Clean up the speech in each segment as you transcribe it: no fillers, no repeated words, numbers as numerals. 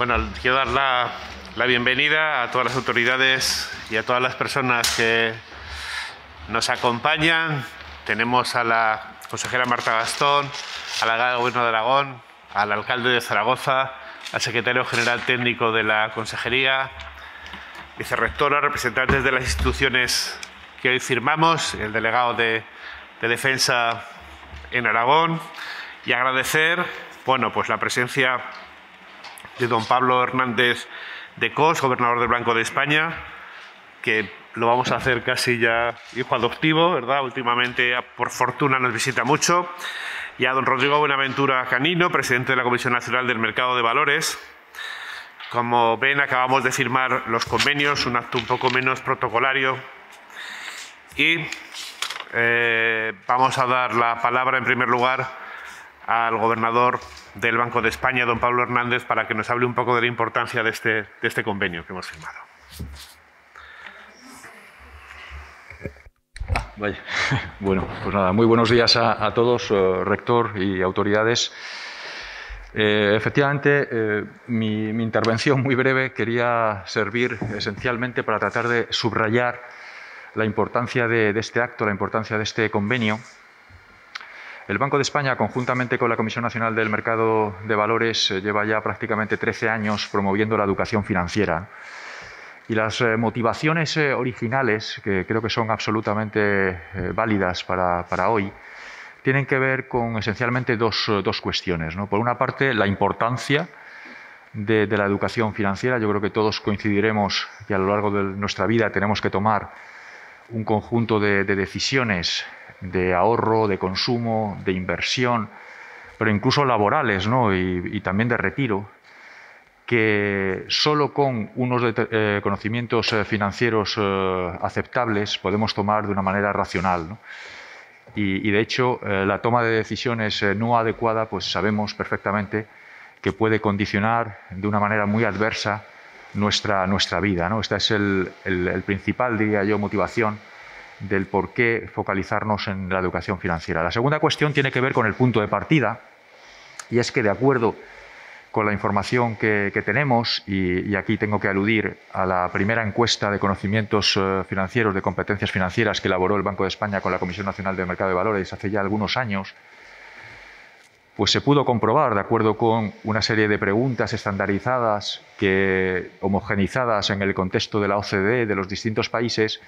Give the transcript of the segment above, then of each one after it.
Bueno, quiero dar la bienvenida a todas las autoridades y a todas las personas que nos acompañan. Tenemos a la consejera Marta Gastón, a la delegada del Gobierno de Aragón, al alcalde de Zaragoza, al secretario general técnico de la consejería, vicerrectora, representantes de las instituciones que hoy firmamos, el delegado de Defensa en Aragón, y agradecer pues la presencia de don Pablo Hernández de Cos, gobernador del Banco de España, que lo vamos a hacer casi ya hijo adoptivo, ¿verdad? Últimamente, por fortuna, nos visita mucho. Y a don Rodrigo Buenaventura Canino, presidente de la Comisión Nacional del Mercado de Valores. Como ven, acabamos de firmar los convenios, un acto un poco menos protocolario. Y vamos a dar la palabra, en primer lugar, al gobernador del Banco de España, don Pablo Hernández, para que nos hable un poco de la importancia de este convenio que hemos firmado. Vaya. Bueno, pues nada, muy buenos días a todos, rector y autoridades. Efectivamente, mi intervención muy breve quería servir esencialmente para tratar de subrayar la importancia de este acto, la importancia de este convenio. El Banco de España, conjuntamente con la Comisión Nacional del Mercado de Valores, lleva ya prácticamente 13 años promoviendo la educación financiera. Y las motivaciones originales, que creo que son absolutamente válidas para hoy, tienen que ver con esencialmente dos cuestiones, ¿no? Por una parte, la importancia de la educación financiera. Yo creo que todos coincidiremos que a lo largo de nuestra vida tenemos que tomar un conjunto de decisiones de ahorro, de consumo, de inversión, pero incluso laborales, ¿no? y también de retiro, que solo con unos conocimientos financieros aceptables podemos tomar de una manera racional, ¿no? Y de hecho, la toma de decisiones no adecuada, pues sabemos perfectamente que puede condicionar de una manera muy adversa nuestra vida, ¿no? Esta es el principal, diría yo, motivación del por qué focalizarnos en la educación financiera. La segunda cuestión tiene que ver con el punto de partida, y es que, de acuerdo con la información que tenemos, y aquí tengo que aludir a la primera encuesta de conocimientos financieros, de competencias financieras que elaboró el Banco de España con la Comisión Nacional del Mercado de Valores hace ya algunos años, pues se pudo comprobar, de acuerdo con una serie de preguntas estandarizadas, homogenizadas en el contexto de la OCDE, de los distintos países,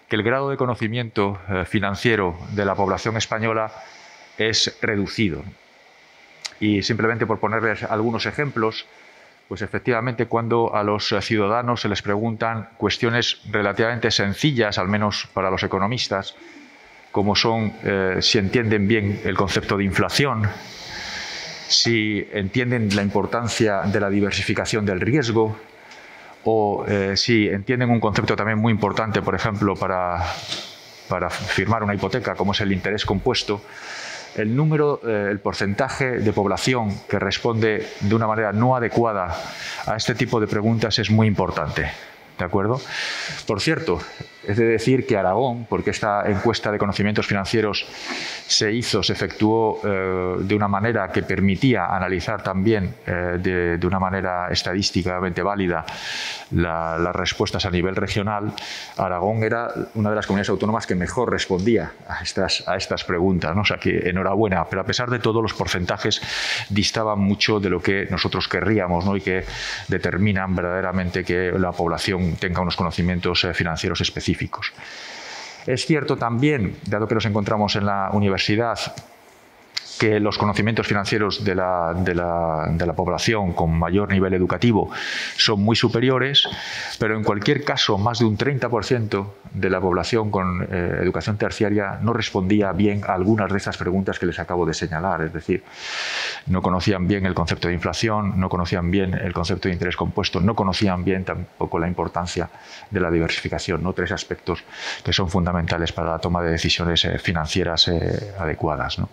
que el grado de conocimiento financiero de la población española es reducido. Y simplemente por ponerles algunos ejemplos, pues efectivamente cuando a los ciudadanos se les preguntan cuestiones relativamente sencillas, al menos para los economistas, como son si entienden bien el concepto de inflación, si entienden la importancia de la diversificación del riesgo, o si entienden un concepto también muy importante, por ejemplo, para firmar una hipoteca, como es el interés compuesto, el porcentaje de población que responde de una manera no adecuada a este tipo de preguntas es muy importante. ¿De acuerdo? Por cierto, es de decir que Aragón, porque esta encuesta de conocimientos financieros se efectuó de una manera que permitía analizar también de una manera estadísticamente válida las respuestas a nivel regional, Aragón era una de las comunidades autónomas que mejor respondía a estas preguntas, ¿no? O sea que enhorabuena, pero a pesar de todo los porcentajes distaban mucho de lo que nosotros querríamos, ¿no? Y que determinan verdaderamente que la población tenga unos conocimientos financieros específicos. Es cierto también, dado que nos encontramos en la universidad, que los conocimientos financieros de la población con mayor nivel educativo son muy superiores, pero en cualquier caso más de un 30% de la población con educación terciaria no respondía bien a algunas de estas preguntas que les acabo de señalar. Es decir, no conocían bien el concepto de inflación, no conocían bien el concepto de interés compuesto, no conocían bien tampoco la importancia de la diversificación, ¿no? Tres aspectos que son fundamentales para la toma de decisiones financieras adecuadas, ¿no?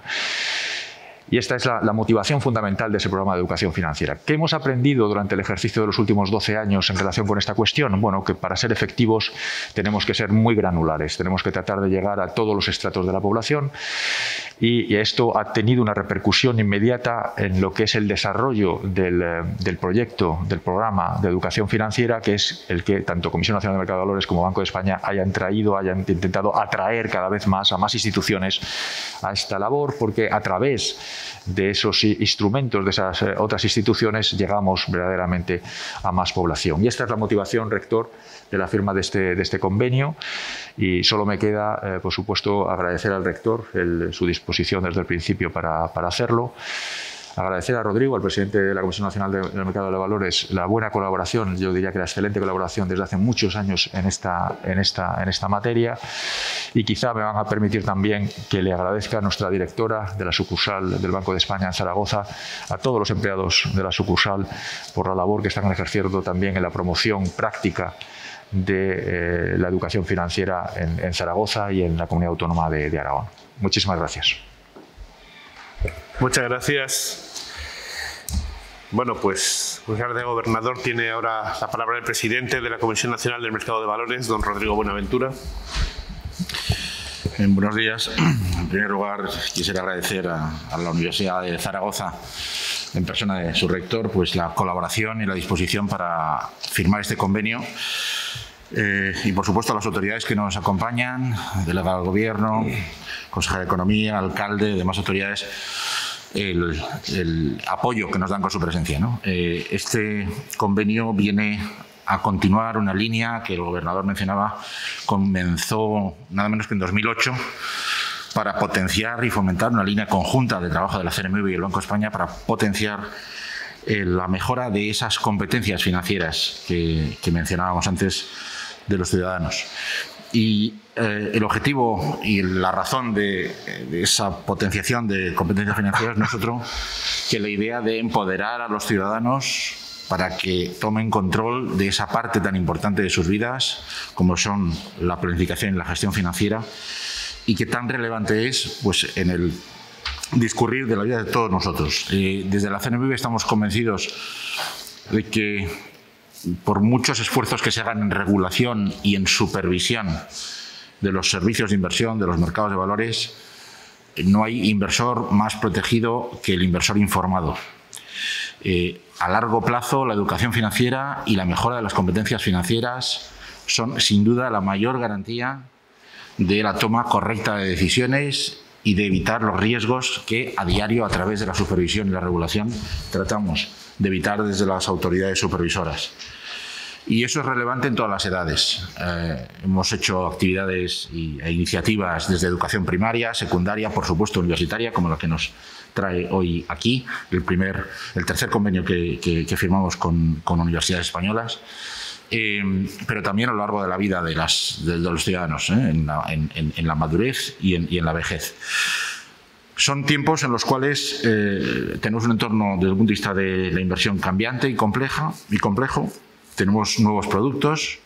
Y esta es la motivación fundamental de ese programa de educación financiera. ¿Qué hemos aprendido durante el ejercicio de los últimos 12 años en relación con esta cuestión? Bueno, que para ser efectivos tenemos que ser muy granulares, tenemos que tratar de llegar a todos los estratos de la población y esto ha tenido una repercusión inmediata en lo que es el desarrollo del proyecto, del programa de educación financiera, que es el que tanto Comisión Nacional de Mercado de Valores como Banco de España hayan intentado atraer cada vez más a más instituciones a esta labor, porque a través de esos instrumentos, de esas otras instituciones, llegamos verdaderamente a más población. Y esta es la motivación, rector, de la firma de este convenio, y solo me queda, por supuesto, agradecer al rector su disposición desde el principio para hacerlo. Agradecer a Rodrigo, al presidente de la Comisión Nacional del Mercado de Valores, la buena colaboración, yo diría que la excelente colaboración desde hace muchos años en esta materia, y quizá me van a permitir también que le agradezca a nuestra directora de la sucursal del Banco de España en Zaragoza, a todos los empleados de la sucursal por la labor que están ejerciendo también en la promoción práctica de la educación financiera en Zaragoza y en la Comunidad Autónoma de Aragón. Muchísimas gracias. Muchas gracias. Bueno, pues de gobernador tiene ahora la palabra el presidente de la Comisión Nacional del Mercado de Valores, don Rodrigo Buenaventura. Buenos días. En primer lugar, quisiera agradecer a la Universidad de Zaragoza, en persona de su rector, pues la colaboración y la disposición para firmar este convenio. Y por supuesto a las autoridades que nos acompañan, delegado del Gobierno, consejero de Economía, alcalde, demás autoridades, el apoyo que nos dan con su presencia, ¿no? Este convenio viene a continuar una línea que el gobernador mencionaba, comenzó nada menos que en 2008, para potenciar y fomentar una línea conjunta de trabajo de la CNMV y el Banco de España para potenciar la mejora de esas competencias financieras que mencionábamos antes de los ciudadanos. Y el objetivo y la razón de esa potenciación de competencias financieras no es otro que la idea de empoderar a los ciudadanos para que tomen control de esa parte tan importante de sus vidas como son la planificación y la gestión financiera, y que tan relevante es pues en el discurrir de la vida de todos nosotros. Desde la CNMV estamos convencidos de que por muchos esfuerzos que se hagan en regulación y en supervisión de los servicios de inversión, de los mercados de valores, no hay inversor más protegido que el inversor informado. A largo plazo, la educación financiera y la mejora de las competencias financieras son, sin duda, la mayor garantía de la toma correcta de decisiones y de evitar los riesgos que a diario, a través de la supervisión y la regulación, tratamos de evitar desde las autoridades supervisoras. Y eso es relevante en todas las edades. Hemos hecho actividades e iniciativas desde educación primaria, secundaria, por supuesto universitaria, como la que nos trae hoy aquí, el tercer convenio que firmamos con universidades españolas, pero también a lo largo de la vida de los ciudadanos, en la madurez y en la vejez. Son tiempos en los cuales tenemos un entorno desde el punto de vista de la inversión cambiante y complejo. Tenemos nuevos productos,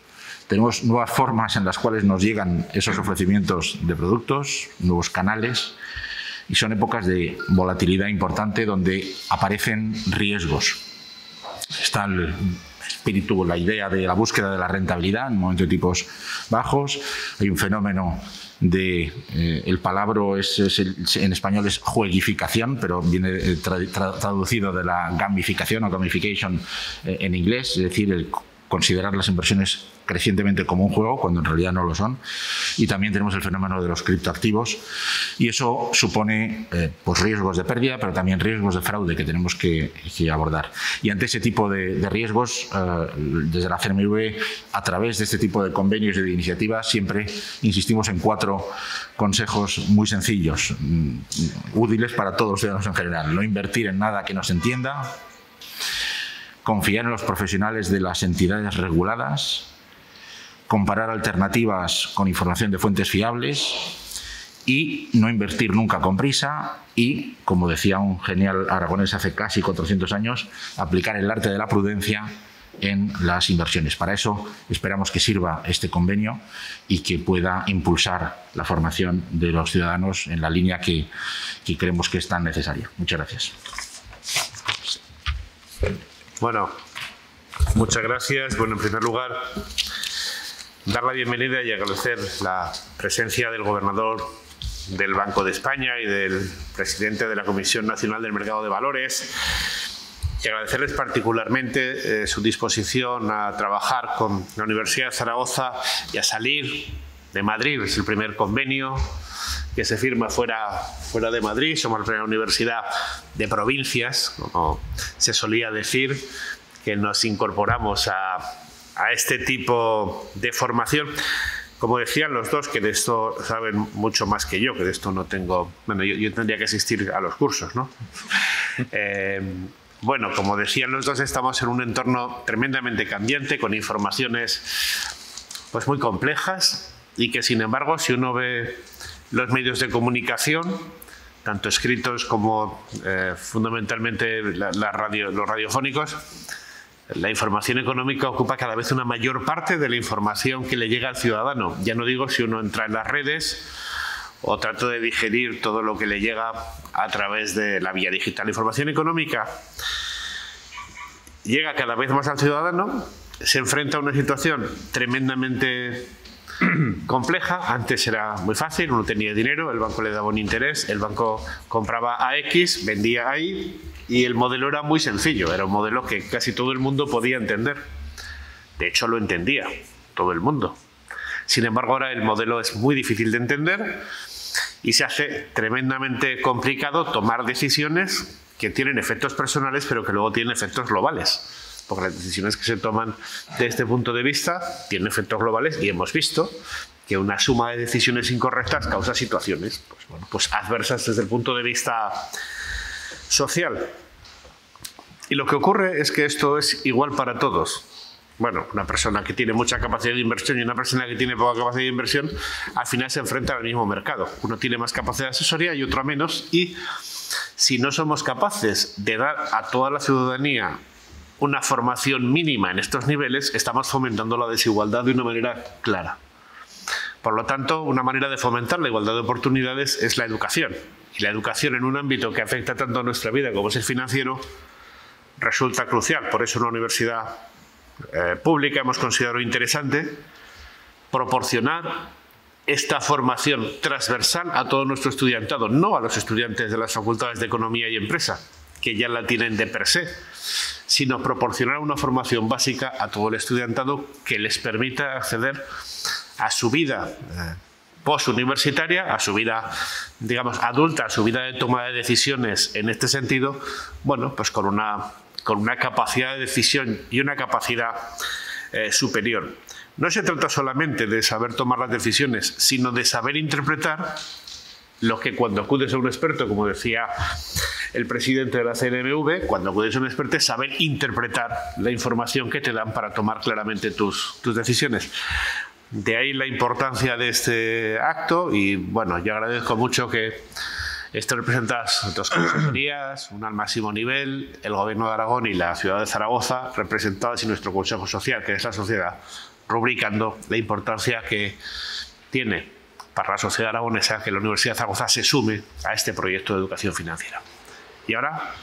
tenemos nuevas formas en las cuales nos llegan esos ofrecimientos de productos, nuevos canales, y son épocas de volatilidad importante donde aparecen riesgos. Está el espíritu, la idea de la búsqueda de la rentabilidad en un momento de tipos bajos. Hay un fenómeno el palabra en español es jueguificación, pero viene traducido de la gamificación o gamification en inglés, es decir, el considerar las inversiones crecientemente como un juego cuando en realidad no lo son. Y también tenemos el fenómeno de los criptoactivos, y eso supone pues riesgos de pérdida, pero también riesgos de fraude que tenemos que abordar. Y ante ese tipo de riesgos, desde la CNMV, a través de este tipo de convenios y de iniciativas, siempre insistimos en 4 consejos muy sencillos, útiles para todos los ciudadanos en general. No invertir en nada que no se entienda, confiar en los profesionales de las entidades reguladas, comparar alternativas con información de fuentes fiables y no invertir nunca con prisa y, como decía un genial aragonés hace casi 400 años, aplicar el arte de la prudencia en las inversiones. Para eso esperamos que sirva este convenio y que pueda impulsar la formación de los ciudadanos en la línea que creemos que es tan necesaria. Muchas gracias. Bueno, muchas gracias. Bueno, en primer lugar, dar la bienvenida y agradecer la presencia del gobernador del Banco de España y del presidente de la Comisión Nacional del Mercado de Valores, y agradecerles particularmente su disposición a trabajar con la Universidad de Zaragoza y a salir de Madrid. Es el primer convenio que se firma fuera de Madrid. Somos la primera universidad de provincias, como se solía decir, que nos incorporamos a este tipo de formación. Como decían los dos, que de esto saben mucho más que yo, que de esto no tengo... Bueno, yo tendría que asistir a los cursos, ¿no? Bueno, como decían los dos, estamos en un entorno tremendamente cambiante, con informaciones pues muy complejas, y que, sin embargo, si uno ve los medios de comunicación, tanto escritos como fundamentalmente los radiofónicos, la información económica ocupa cada vez una mayor parte de la información que le llega al ciudadano. Ya no digo si uno entra en las redes o trata de digerir todo lo que le llega a través de la vía digital. La información económica llega cada vez más al ciudadano, se enfrenta a una situación tremendamente compleja. Antes era muy fácil, uno tenía dinero, el banco le daba un interés, el banco compraba a X, vendía a Y, y el modelo era muy sencillo, era un modelo que casi todo el mundo podía entender. De hecho, lo entendía todo el mundo. Sin embargo, ahora el modelo es muy difícil de entender y se hace tremendamente complicado tomar decisiones que tienen efectos personales, pero que luego tienen efectos globales. Porque las decisiones que se toman desde este punto de vista tienen efectos globales, y hemos visto que una suma de decisiones incorrectas causa situaciones pues adversas desde el punto de vista social. Y lo que ocurre es que esto es igual para todos. Bueno, una persona que tiene mucha capacidad de inversión y una persona que tiene poca capacidad de inversión, al final se enfrentan al mismo mercado. Uno tiene más capacidad de asesoría y otro menos, y si no somos capaces de dar a toda la ciudadanía una formación mínima en estos niveles, estamos fomentando la desigualdad de una manera clara. Por lo tanto, una manera de fomentar la igualdad de oportunidades es la educación. Y la educación en un ámbito que afecta tanto a nuestra vida como es el financiero resulta crucial. Por eso, en una universidad pública hemos considerado interesante proporcionar esta formación transversal a todo nuestro estudiantado, no a los estudiantes de las facultades de Economía y Empresa, que ya la tienen de per se, sino proporcionar una formación básica a todo el estudiantado que les permita acceder a su vida postuniversitaria, a su vida, digamos, adulta, a su vida de toma de decisiones en este sentido, bueno, pues con una capacidad de decisión y una capacidad superior. No se trata solamente de saber tomar las decisiones, sino de saber interpretar lo que, cuando acudes a un experto, como decía el presidente de la CNMV, cuando acudes a un experto, es saber interpretar la información que te dan para tomar claramente tus decisiones. De ahí la importancia de este acto, y bueno, yo agradezco mucho que esto representadas dos consejerías, una al máximo nivel, el Gobierno de Aragón y la ciudad de Zaragoza, representadas, y nuestro Consejo Social, que es la sociedad, rubricando la importancia que tiene para la sociedad aragonesa que la Universidad de Zaragoza se sume a este proyecto de educación financiera. Y ahora,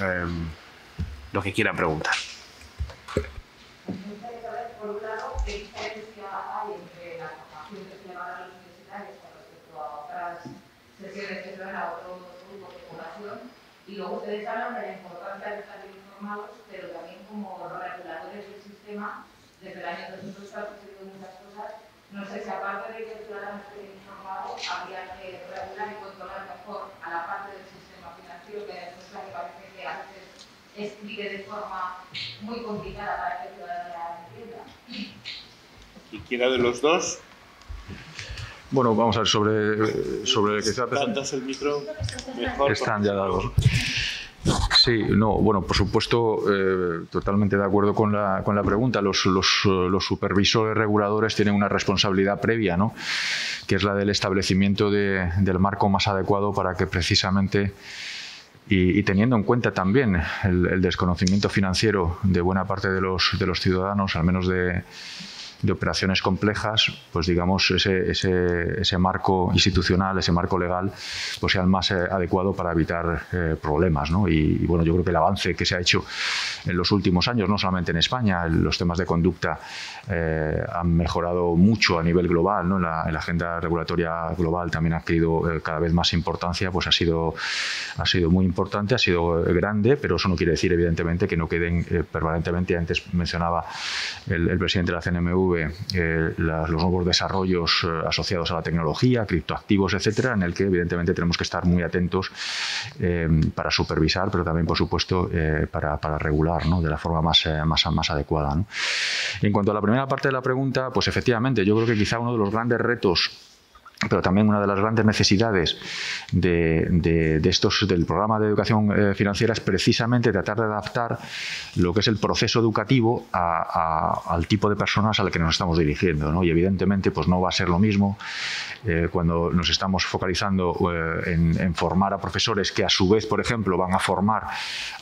lo que quieran preguntar. Me gustaría saber, por un lado, qué diferencia hay entre la formación que se lleva a los universitarios con respecto a otras sesiones que se dan a otros grupos de población, y luego ustedes hablan de la importancia de estar bien informados, pero también como reguladores del sistema. Desde el año 2000 está sucediendo muchas cosas. No sé si, aparte de que el ciudadano esté bien informado, habría que regular y controlar mejor a la parte del sistema financiero, que es la que parece que a veces escribe de forma muy complicada para que el ciudadano la entienda. ¿Y quién de los dos? Bueno, vamos a ver sobre el que está pensando. ¿Das el micro mejor? Están ya dados. Sí, no, bueno, por supuesto, totalmente de acuerdo con la pregunta. Los supervisores reguladores tienen una responsabilidad previa, ¿no?, que es la del establecimiento del marco más adecuado para que precisamente y teniendo en cuenta también el desconocimiento financiero de buena parte de los ciudadanos, al menos de operaciones complejas, pues digamos ese marco institucional, ese marco legal, pues sea el más adecuado para evitar problemas, ¿no? Y bueno, yo creo que el avance que se ha hecho en los últimos años, no solamente en España, los temas de conducta han mejorado mucho a nivel global, ¿no? En la agenda regulatoria global también ha adquirido cada vez más importancia, pues ha sido muy importante, ha sido grande, pero eso no quiere decir evidentemente que no queden permanentemente. Antes mencionaba el presidente de la CNMV los nuevos desarrollos asociados a la tecnología, criptoactivos, etcétera, en el que evidentemente tenemos que estar muy atentos para supervisar, pero también, por supuesto, para regular, ¿no? De la forma más adecuada, ¿no? En cuanto a la primera parte de la pregunta, pues efectivamente, yo creo que quizá uno de los grandes retos, pero también una de las grandes necesidades del programa de educación financiera es precisamente tratar de adaptar lo que es el proceso educativo al tipo de personas al que nos estamos dirigiendo, ¿no? Y evidentemente pues no va a ser lo mismo cuando nos estamos focalizando en formar a profesores que a su vez, por ejemplo, van a formar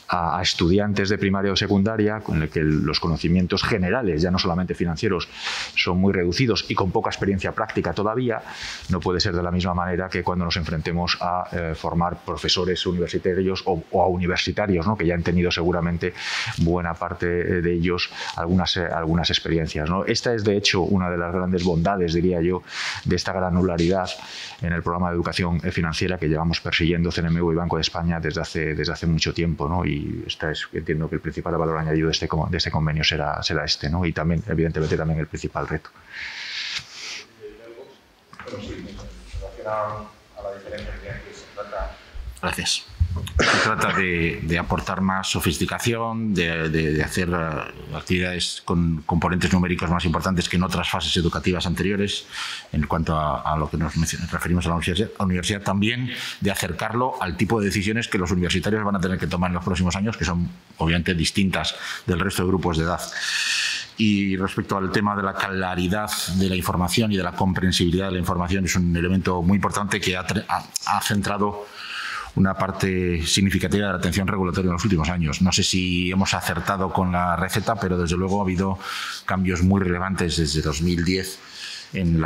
a estudiantes de primaria o secundaria, con el que los conocimientos generales, ya no solamente financieros, son muy reducidos y con poca experiencia práctica todavía. No puede ser de la misma manera que cuando nos enfrentemos a formar profesores universitarios o a universitarios, ¿no? Que ya han tenido seguramente buena parte de ellos algunas experiencias, ¿no? Esta es, de hecho, una de las grandes bondades, diría yo, de esta granularidad en el programa de educación financiera que llevamos persiguiendo CNMV y Banco de España desde hace mucho tiempo, ¿no? Y entiendo que el principal valor añadido de este convenio será este, ¿no? Y también, evidentemente, también el principal reto. Pero sí, en relación a la diferencia que se trata. Gracias. Se trata de aportar más sofisticación, de hacer actividades con componentes numéricos más importantes que en otras fases educativas anteriores, en cuanto a lo que nos referimos a la universidad, también de acercarlo al tipo de decisiones que los universitarios van a tener que tomar en los próximos años, que son obviamente distintas del resto de grupos de edad. Y respecto al tema de la claridad de la información y de la comprensibilidad de la información, es un elemento muy importante que ha centrado una parte significativa de la atención regulatoria en los últimos años. No sé si hemos acertado con la receta, pero desde luego ha habido cambios muy relevantes desde 2010 en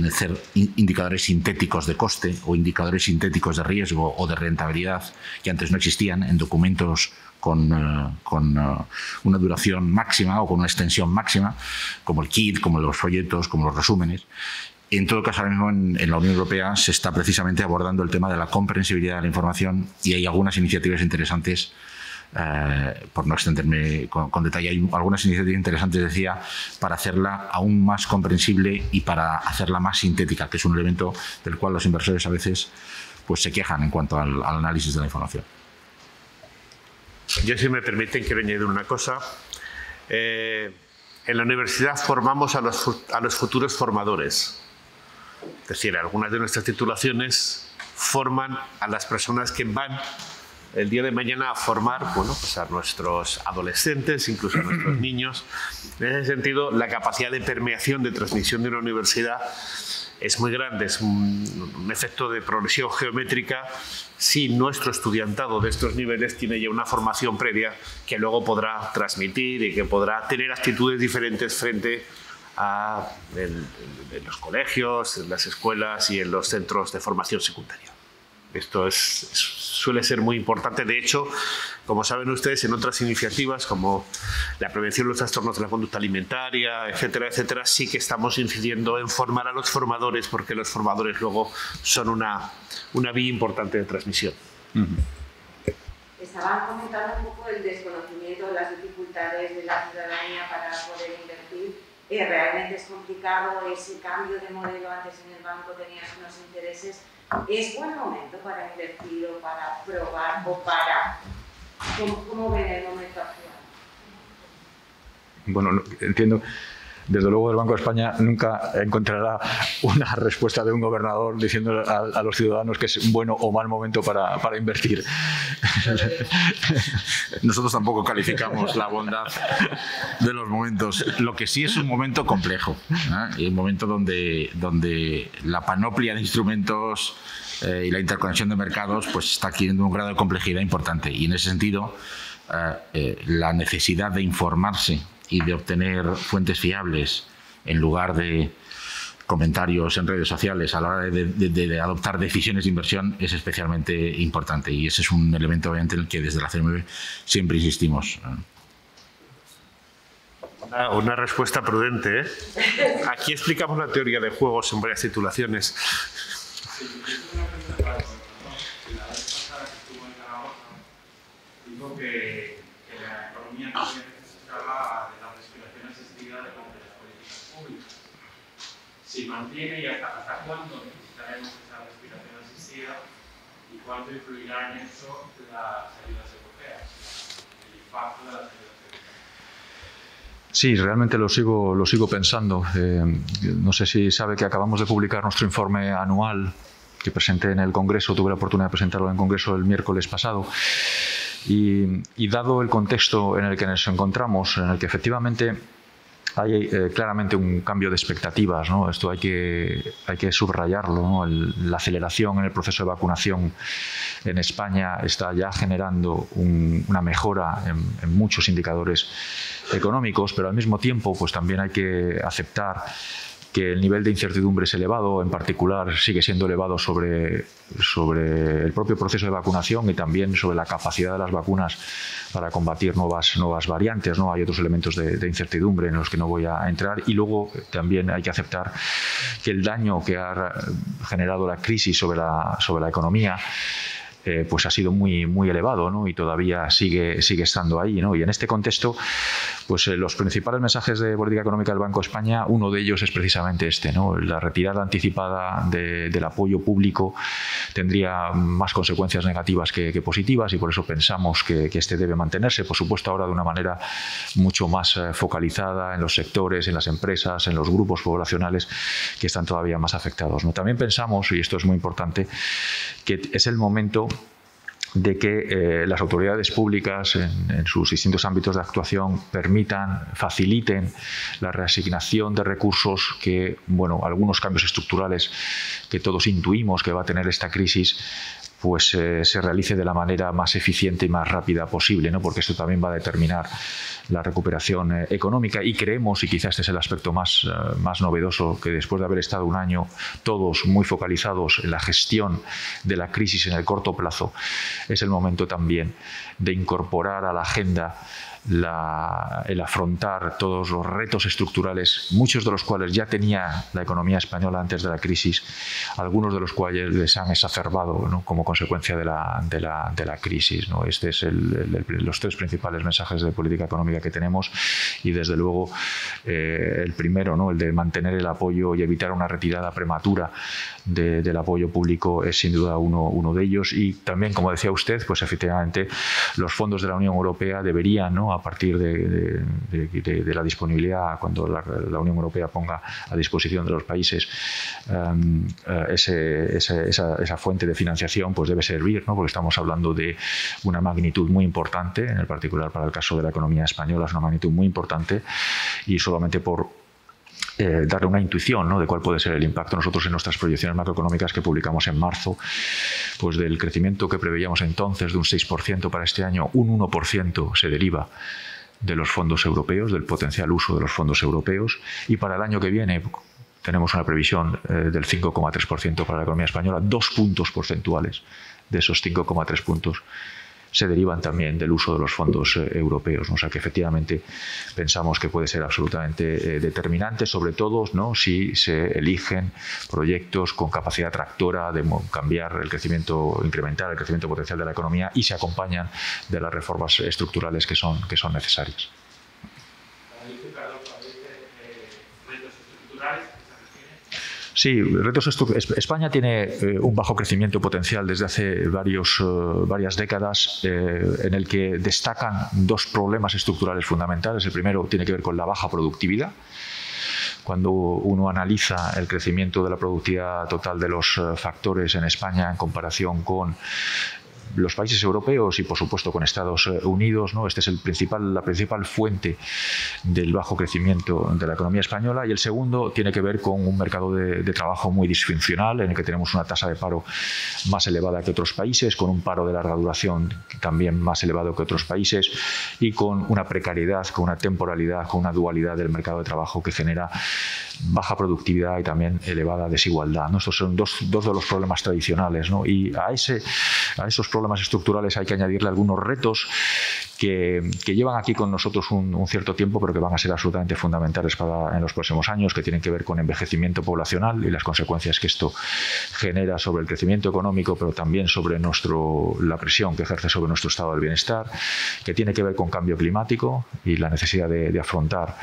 hacer indicadores sintéticos de coste o indicadores sintéticos de riesgo o de rentabilidad que antes no existían en documentos con una duración máxima o con una extensión máxima, como el KIT, como los folletos, como los resúmenes. En todo caso, ahora mismo en la Unión Europea se está precisamente abordando el tema de la comprensibilidad de la información y hay algunas iniciativas interesantes, por no extenderme con detalle, hay algunas iniciativas interesantes, decía, para hacerla aún más comprensible y para hacerla más sintética, que es un elemento del cual los inversores a veces pues, se quejan en cuanto al análisis de la información. Yo, si me permiten, quiero añadir una cosa. En la universidad formamos a los futuros formadores. Es decir, algunas de nuestras titulaciones forman a las personas que van el día de mañana a formar, bueno, pues a nuestros adolescentes, incluso a nuestros niños. En ese sentido, la capacidad de permeación, de transmisión de una universidad es muy grande, es un efecto de progresión geométrica si nuestro estudiantado de estos niveles tiene ya una formación previa que luego podrá transmitir y que podrá tener actitudes diferentes frente a en los colegios, en las escuelas y en los centros de formación secundaria. Esto suele ser muy importante. De hecho, como saben ustedes, en otras iniciativas como la prevención de los trastornos de la conducta alimentaria, etcétera, etcétera, sí que estamos incidiendo en formar a los formadores, porque los formadores luego son una vía importante de transmisión. Estaban comentando un poco el desconocimiento de las dificultades de la ciudadanía para poder invertir. Realmente es complicado ese cambio de modelo. Antes en el banco tenías unos intereses. ¿Es buen momento para invertir o para probar o para...? ¿Cómo ven el momento actual? Bueno, entiendo. desde luego el Banco de España nunca encontrará una respuesta de un gobernador diciendo a los ciudadanos que es un bueno o mal momento para invertir. Nosotros tampoco calificamos la bondad de los momentos. Lo que sí es un momento complejo, ¿eh? Y un momento donde la panoplia de instrumentos y la interconexión de mercados pues está adquiriendo un grado de complejidad importante. Y en ese sentido, la necesidad de informarse y de obtener fuentes fiables en lugar de comentarios en redes sociales a la hora de adoptar decisiones de inversión es especialmente importante, y ese es un elemento obviamente en el que desde la CNMV siempre insistimos. Una respuesta prudente, ¿eh? Aquí explicamos la teoría de juegos en varias titulaciones. Digo que la economía también necesitaba de la respiración asistida de las políticas públicas. Si mantiene y hasta cuándo necesitaremos esa respiración asistida y cuánto influirá en eso las ayudas europeas, el impacto de las ayudas europeas. Sí, realmente lo sigo pensando. No sé si sabe que acabamos de publicar nuestro informe anual que presenté en el Congreso, tuve la oportunidad de presentarlo en el Congreso el miércoles pasado. Y dado el contexto en el que nos encontramos, en el que efectivamente hay claramente un cambio de expectativas, ¿no? Esto hay que subrayarlo, ¿no? La aceleración en el proceso de vacunación en España está ya generando una mejora en muchos indicadores económicos, pero al mismo tiempo pues también hay que aceptar que el nivel de incertidumbre es elevado, en particular sigue siendo elevado sobre el propio proceso de vacunación y también sobre la capacidad de las vacunas para combatir nuevas variantes, ¿no? Hay otros elementos de incertidumbre en los que no voy a entrar, y luego también hay que aceptar que el daño que ha generado la crisis sobre la economía pues ha sido muy elevado, ¿no? Y todavía sigue estando ahí, ¿no? Y en este contexto, pues los principales mensajes de política económica del Banco de España, uno de ellos es precisamente este, ¿no? La retirada anticipada del apoyo público tendría más consecuencias negativas que positivas, y por eso pensamos que este debe mantenerse, por supuesto ahora de una manera mucho más focalizada en los sectores, en las empresas, en los grupos poblacionales que están todavía más afectados, ¿no? También pensamos, y esto es muy importante, que es el momento de que las autoridades públicas en sus distintos ámbitos de actuación faciliten la reasignación de recursos que, bueno, algunos cambios estructurales que todos intuimos que va a tener esta crisis, pues se realice de la manera más eficiente y más rápida posible, ¿no? Porque esto también va a determinar la recuperación económica, y creemos, y quizás este es el aspecto más novedoso, que después de haber estado un año todos muy focalizados en la gestión de la crisis en el corto plazo, es el momento también de incorporar a la agenda el afrontar todos los retos estructurales, muchos de los cuales ya tenía la economía española antes de la crisis, algunos de los cuales les han exacerbado, ¿no? Como consecuencia de la crisis, ¿no? Este es los tres principales mensajes de política económica que tenemos, y desde luego el primero, ¿no? El de mantener el apoyo y evitar una retirada prematura del apoyo público es sin duda uno de ellos. Y también, como decía usted, pues efectivamente los fondos de la Unión Europea deberían, ¿no? A partir de la disponibilidad, cuando la Unión Europea ponga a disposición de los países esa fuente de financiación, pues debe servir, ¿no? Porque estamos hablando de una magnitud muy importante, en el particular para el caso de la economía española es una magnitud muy importante, y solamente por darle una intuición, ¿no? De cuál puede ser el impacto. Nosotros en nuestras proyecciones macroeconómicas que publicamos en marzo, pues del crecimiento que preveíamos entonces de un 6% para este año, un 1% se deriva de los fondos europeos, del potencial uso de los fondos europeos, y para el año que viene tenemos una previsión del 5,3% para la economía española, 2 puntos porcentuales de esos 5,3 puntos se derivan también del uso de los fondos europeos, ¿no? O sea que efectivamente pensamos que puede ser absolutamente determinante, sobre todo, ¿no? Si se eligen proyectos con capacidad tractora de cambiar el crecimiento, incrementar el crecimiento potencial de la economía, y se acompañan de las reformas estructurales que son necesarias. Sí, España tiene un bajo crecimiento potencial desde hace varias décadas, en el que destacan dos problemas estructurales fundamentales. El primero tiene que ver con la baja productividad. cuando uno analiza el crecimiento de la productividad total de los factores en España en comparación con los países europeos y, por supuesto, con Estados Unidos, ¿no? Este es la principal fuente del bajo crecimiento de la economía española. Y el segundo tiene que ver con un mercado de trabajo muy disfuncional, en el que tenemos una tasa de paro más elevada que otros países, con un paro de larga duración también más elevado que otros países y con una precariedad, con una temporalidad, con una dualidad del mercado de trabajo que genera baja productividad y también elevada desigualdad, ¿no? Estos son dos de los problemas tradicionales, ¿no? Y a esos problemas estructurales hay que añadirle algunos retos que llevan aquí con nosotros un cierto tiempo, pero que van a ser absolutamente fundamentales en los próximos años, que tienen que ver con envejecimiento poblacional y las consecuencias que esto genera sobre el crecimiento económico, pero también sobre la presión que ejerce sobre nuestro estado del bienestar, que tiene que ver con cambio climático y la necesidad de afrontar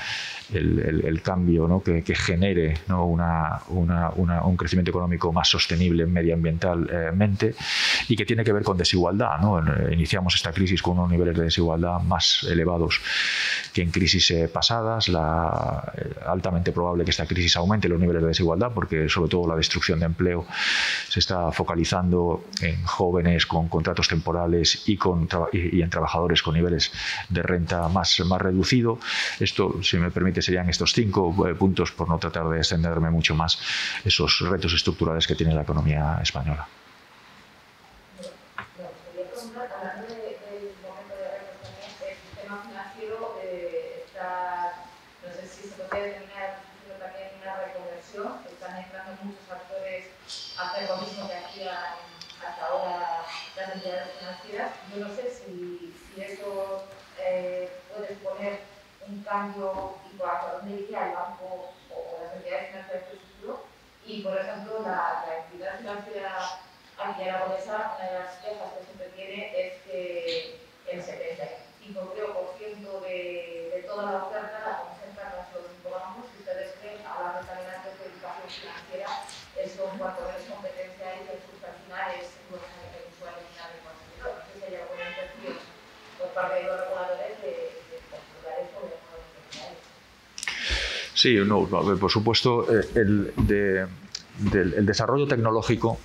el cambio, ¿no? que genere, ¿no? un crecimiento económico más sostenible medioambientalmente, y que tiene que ver con desigualdad, ¿no? Iniciamos esta crisis con unos niveles de desigualdad más elevados que en crisis pasadas. Altamente probable que esta crisis aumente los niveles de desigualdad, porque sobre todo la destrucción de empleo se está focalizando en jóvenes con contratos temporales y en trabajadores con niveles de renta más reducido. Esto, si me permite, serían estos 5 puntos, por no tratar de extenderme mucho más, esos retos estructurales que tiene la economía española. Hacer lo mismo que hacían hasta ahora las entidades financieras. Yo no sé si eso puede suponer un cambio y hacia dónde iría el banco o las entidades financieras del futuro. Y, por ejemplo, la entidad financiera aquí aragonesa, una de las quejas que siempre tiene es que el 75% de toda la oferta la concentran los 5 bancos. Si ustedes creen, hablando también antes de educación financiera, eso en cuanto a competencia y que al final es el usuario final del consumidor. No sé si hay alguna intención por parte de los reguladores de controlar eso de alguna manera. Sí, no, por supuesto, el desarrollo tecnológico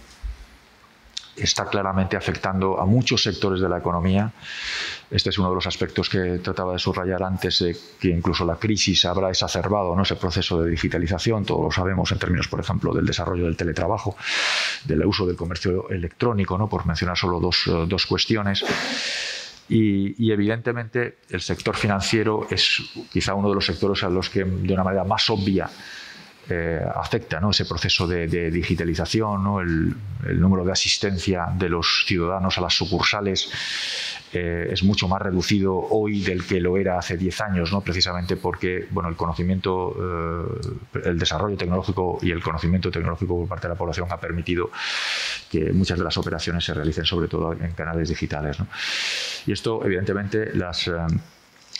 está claramente afectando a muchos sectores de la economía. Este es uno de los aspectos que trataba de subrayar antes, que incluso la crisis habrá exacerbado, ¿no? Ese proceso de digitalización. Todos lo sabemos en términos, por ejemplo, del desarrollo del teletrabajo, del uso del comercio electrónico, ¿no? Por mencionar solo dos cuestiones. Y evidentemente el sector financiero es quizá uno de los sectores a los que de una manera más obvia afecta, ¿no? Ese proceso de digitalización, ¿no? El número de asistencia de los ciudadanos a las sucursales es mucho más reducido hoy del que lo era hace 10 años, ¿no? Precisamente porque, bueno, el conocimiento, el desarrollo tecnológico y el conocimiento tecnológico por parte de la población ha permitido que muchas de las operaciones se realicen sobre todo en canales digitales, ¿no? Y esto, evidentemente,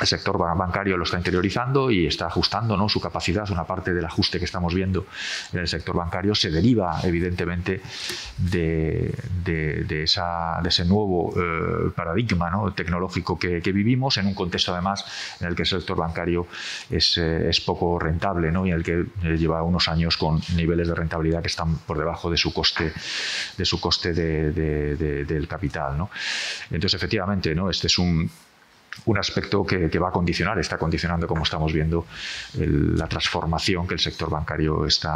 el sector bancario lo está interiorizando y está ajustando, ¿no? Su capacidad. Una parte del ajuste que estamos viendo en el sector bancario se deriva, evidentemente, de ese nuevo paradigma, ¿no? Tecnológico que vivimos, en un contexto, además, en el que el sector bancario es poco rentable, ¿no? Y en el que lleva unos años con niveles de rentabilidad que están por debajo de su coste del capital, ¿no? Entonces, efectivamente, ¿no? Este es un aspecto que va a condicionar, está condicionando, como estamos viendo, la transformación que el sector bancario se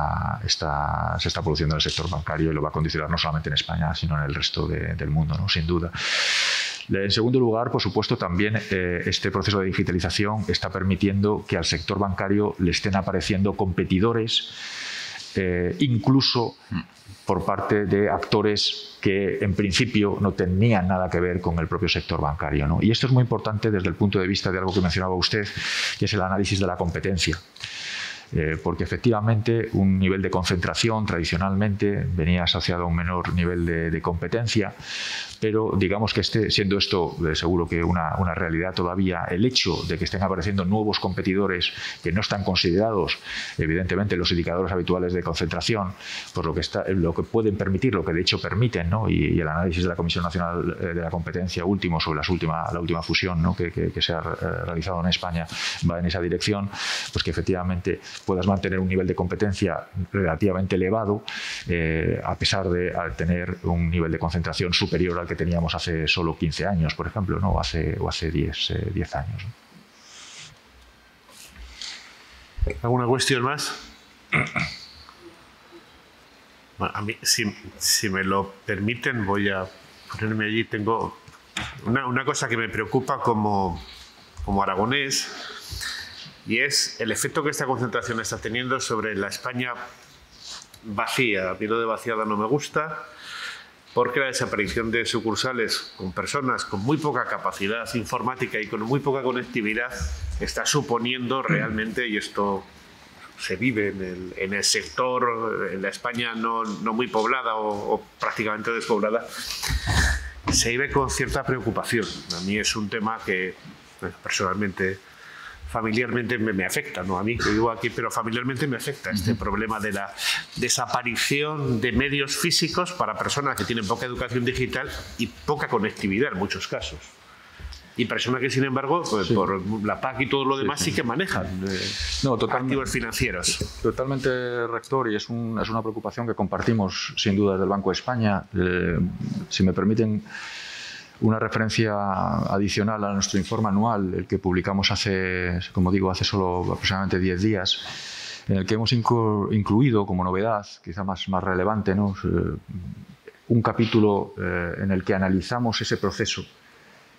está produciendo en el sector bancario, y lo va a condicionar no solamente en España, sino en el resto del mundo, ¿no? Sin duda. En segundo lugar, por supuesto, también este proceso de digitalización está permitiendo que al sector bancario le estén apareciendo competidores, incluso por parte de actores que en principio no tenían nada que ver con el propio sector bancario, ¿no? Y esto es muy importante desde el punto de vista de algo que mencionaba usted, que es el análisis de la competencia. Porque efectivamente un nivel de concentración tradicionalmente venía asociado a un menor nivel de competencia, pero digamos que siendo esto seguro que una realidad todavía, el hecho de que estén apareciendo nuevos competidores que no están considerados evidentemente en los indicadores habituales de concentración, pues lo que pueden permitir, lo que de hecho permiten, ¿no? Y el análisis de la Comisión Nacional de la Competencia último sobre la última fusión, ¿no? que se ha realizado en España va en esa dirección, pues que efectivamente puedas mantener un nivel de competencia relativamente elevado, a pesar de tener un nivel de concentración superior al que teníamos hace solo 15 años, por ejemplo, ¿no? o hace 10 años, ¿no? ¿Alguna cuestión más? Bueno, a mí, si me lo permiten, voy a ponerme allí. Tengo una cosa que me preocupa como aragonés, y es el efecto que esta concentración está teniendo sobre la España vacía. A mí lo de vaciada no me gusta, porque la desaparición de sucursales con personas con muy poca capacidad informática y con muy poca conectividad está suponiendo realmente, y esto se vive en el sector, en la España no muy poblada o prácticamente despoblada, se vive con cierta preocupación. A mí es un tema que personalmente, familiarmente me afecta, no a mí que vivo aquí, pero familiarmente me afecta este problema de la desaparición de medios físicos para personas que tienen poca educación digital y poca conectividad en muchos casos. Y personas que, sin embargo, por la PAC y todo lo demás, sí que manejan activos financieros. Totalmente, rector, y es una preocupación que compartimos, sin duda, desde el Banco de España. Si me permiten una referencia adicional a nuestro informe anual, el que publicamos hace solo aproximadamente 10 días, en el que hemos incluido como novedad, quizá más relevante, ¿no? Un capítulo en el que analizamos ese proceso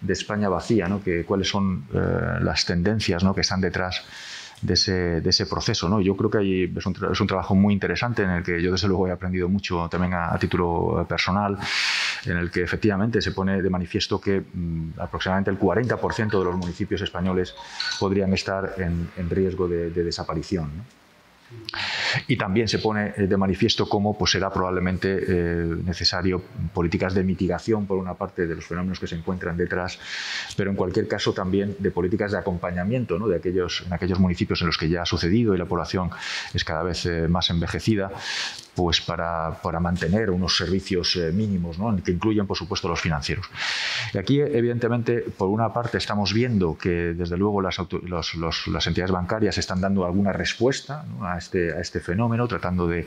de España vacía, ¿no? Cuáles son las tendencias, ¿no? que están detrás de ese proceso, ¿no? Yo creo que ahí es un trabajo muy interesante en el que yo desde luego he aprendido mucho también a título personal, en el que efectivamente se pone de manifiesto que aproximadamente el 40% de los municipios españoles podrían estar en riesgo de desaparición, ¿no? Y también se pone de manifiesto cómo pues, será probablemente necesario políticas de mitigación, por una parte, de los fenómenos que se encuentran detrás, pero en cualquier caso también de políticas de acompañamiento, ¿no? En aquellos municipios en los que ya ha sucedido y la población es cada vez más envejecida, pues para mantener unos servicios mínimos, ¿no? Que incluyen, por supuesto, los financieros. Y aquí, evidentemente, por una parte estamos viendo que, desde luego, las entidades bancarias están dando alguna respuesta, ¿no? a este fenómeno, tratando de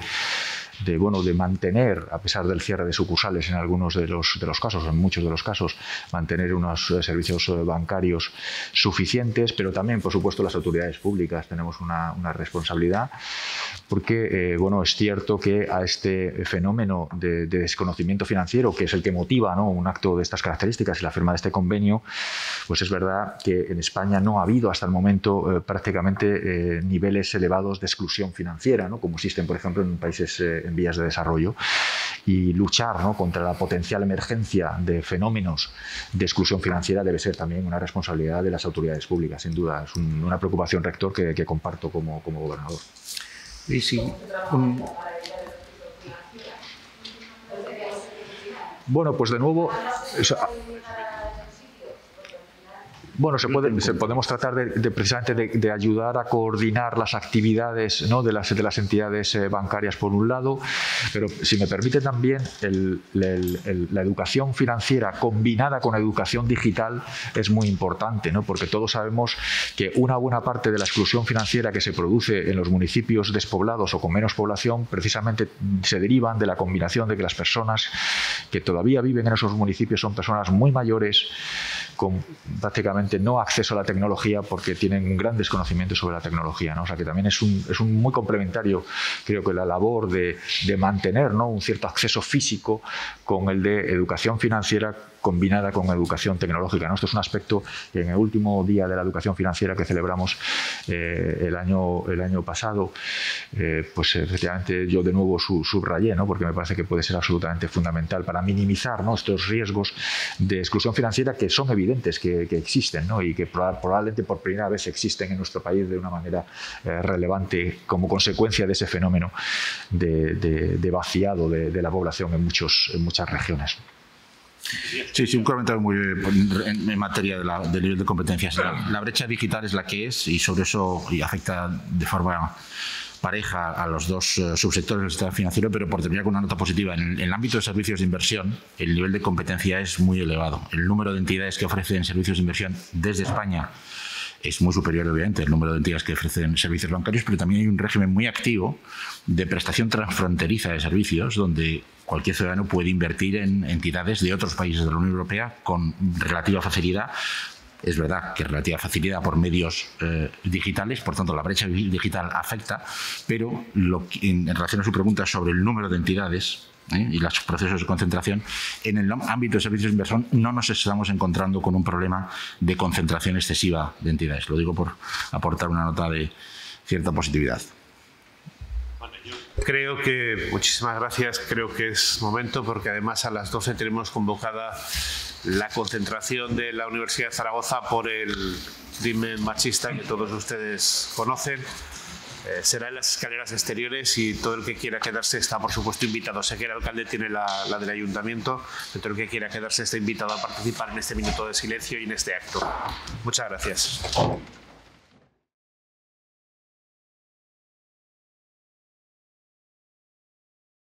mantener, a pesar del cierre de sucursales en algunos de los casos, en muchos de los casos, mantener unos servicios bancarios suficientes, pero también, por supuesto, las autoridades públicas tenemos una responsabilidad, porque es cierto que a este fenómeno de desconocimiento financiero, que es el que motiva, ¿no? un acto de estas características y la firma de este convenio, pues es verdad que en España no ha habido hasta el momento prácticamente niveles elevados de exclusión financiera, ¿no? como existen, por ejemplo, en países en vías de desarrollo, y luchar, ¿no? contra la potencial emergencia de fenómenos de exclusión financiera debe ser también una responsabilidad de las autoridades públicas, sin duda. Es una preocupación, rector, que comparto como gobernador. Y sí, bueno, pues de nuevo, podemos tratar precisamente de ayudar a coordinar las actividades, ¿no? de las entidades bancarias por un lado, pero si me permite también la educación financiera combinada con educación digital es muy importante, ¿no? Porque todos sabemos que una buena parte de la exclusión financiera que se produce en los municipios despoblados o con menos población precisamente se derivan de la combinación de que las personas que todavía viven en esos municipios son personas muy mayores, con prácticamente no acceso a la tecnología porque tienen un gran desconocimiento sobre la tecnología, ¿no? O sea que también es un muy complementario, creo que la labor de mantener, ¿no? un cierto acceso físico con el de educación financiera combinada con educación tecnológica, ¿no? Esto es un aspecto que en el último día de la educación financiera que celebramos el año pasado, pues efectivamente yo de nuevo subrayé, ¿no? Porque me parece que puede ser absolutamente fundamental para minimizar, ¿no? estos riesgos de exclusión financiera que son evidentes que existen, ¿no? Y que probablemente por primera vez existen en nuestro país de una manera relevante como consecuencia de ese fenómeno de vaciado de la población en muchas regiones. Sí, un comentario muy en materia del nivel de competencias. La brecha digital es la que es y sobre eso afecta de forma pareja a los dos subsectores del sistema financiero, pero por terminar con una nota positiva, en el ámbito de servicios de inversión el nivel de competencia es muy elevado. El número de entidades que ofrecen servicios de inversión desde España es muy superior, obviamente, el número de entidades que ofrecen servicios bancarios, pero también hay un régimen muy activo de prestación transfronteriza de servicios, donde cualquier ciudadano puede invertir en entidades de otros países de la Unión Europea con relativa facilidad. Es verdad que relativa facilidad por medios digitales, por tanto la brecha digital afecta, pero en relación a su pregunta sobre el número de entidades y los procesos de concentración, en el ámbito de servicios de inversión no nos estamos encontrando con un problema de concentración excesiva de entidades. Lo digo por aportar una nota de cierta positividad. Creo que, muchísimas gracias, creo que es momento, porque además a las 12 tenemos convocada la concentración de la Universidad de Zaragoza por el crimen machista que todos ustedes conocen. Será en las escaleras exteriores y todo el que quiera quedarse está, por supuesto, invitado. Sé que el alcalde tiene la del ayuntamiento, pero todo el que quiera quedarse está invitado a participar en este minuto de silencio y en este acto. Muchas gracias.